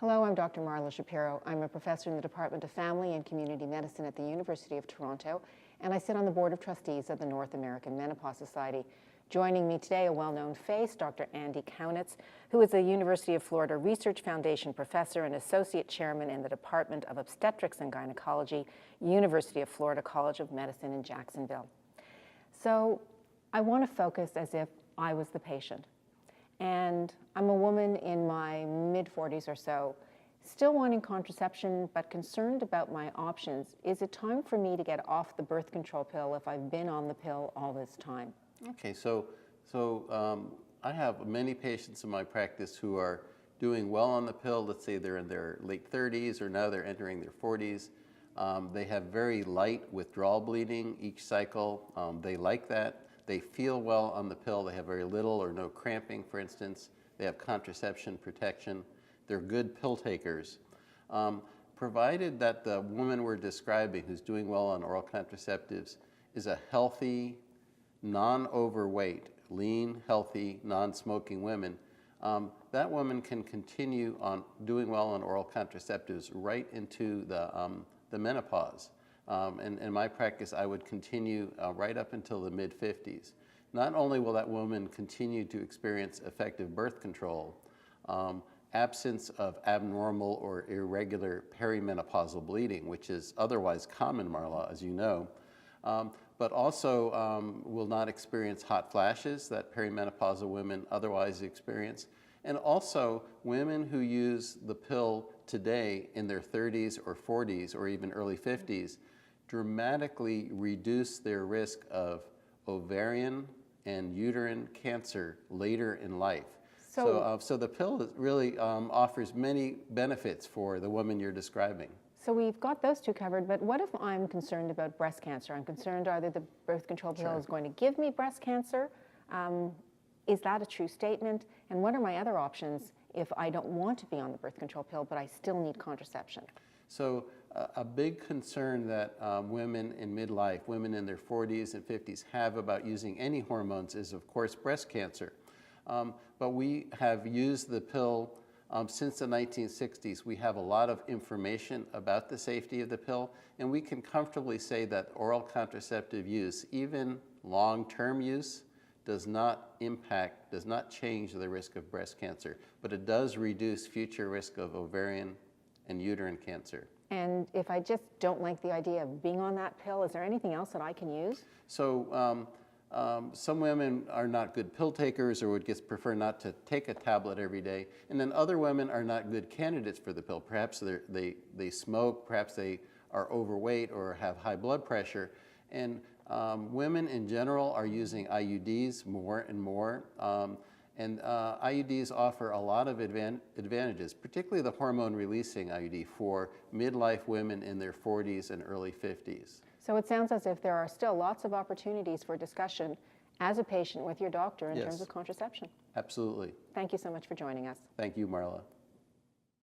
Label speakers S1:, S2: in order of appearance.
S1: Hello, I'm Dr. Marla Shapiro. I'm a professor in the Department of Family and Community Medicine at the University of Toronto, and I sit on the Board of Trustees of the North American Menopause Society. Joining me today, a well-known face, Dr. Andy Kaunitz, who is a University of Florida Research Foundation professor and associate chairman in the Department of Obstetrics and Gynecology, University of Florida College of Medicine in Jacksonville. So I want to focus as if I was the patient. And I'm a woman in my mid-40s or so, still wanting contraception, but concerned about my options. Is it time for me to get off the birth control pill if I've been on the pill all this time?
S2: Okay, so I have many patients in my practice who are doing well on the pill. Let's say they're in their late 30s or now they're entering their 40s. They have very light withdrawal bleeding each cycle. They like that. They feel well on the pill. They have very little or no cramping, for instance. They have contraception protection. They're good pill takers. Provided that the woman we're describing who's doing well on oral contraceptives is a healthy, non-overweight, lean, healthy, non-smoking woman, that woman can continue on doing well on oral contraceptives right into the menopause. And in my practice, I would continue right up until the mid-50s. Not only will that woman continue to experience effective birth control, absence of abnormal or irregular perimenopausal bleeding, which is otherwise common, Marla, as you know, but also will not experience hot flashes that perimenopausal women otherwise experience. And also, women who use the pill today in their 30s or 40s or even early 50s dramatically reduce their risk of ovarian and uterine cancer later in life. So the pill really offers many benefits for the woman you're describing.
S1: So we've got those two covered, but what if I'm concerned about breast cancer? I'm concerned either the birth control pill is going to give me breast cancer. Is that a true statement? And what are my other options if I don't want to be on the birth control pill, but I still need contraception?
S2: So a big concern that women in midlife, women in their 40s and 50s have about using any hormones is, of course, breast cancer. But we have used the pill since the 1960s. We have a lot of information about the safety of the pill, and we can comfortably say that oral contraceptive use, even long-term use, does not impact, does not change the risk of breast cancer, but it does reduce future risk of ovarian and uterine cancer.
S1: And if I just don't like the idea of being on that pill, is there anything else that I can use?
S2: So some women are not good pill takers or would just prefer not to take a tablet every day. And then other women are not good candidates for the pill. Perhaps they smoke, perhaps they are overweight or have high blood pressure. And women in general are using IUDs more and more. And IUDs offer a lot of advantages, particularly the hormone-releasing IUD for midlife women in their 40s and early 50s.
S1: So it sounds as if there are still lots of opportunities for discussion as a patient with your doctor in terms of contraception.
S2: Absolutely.
S1: Thank you so much for joining us.
S2: Thank you, Marla.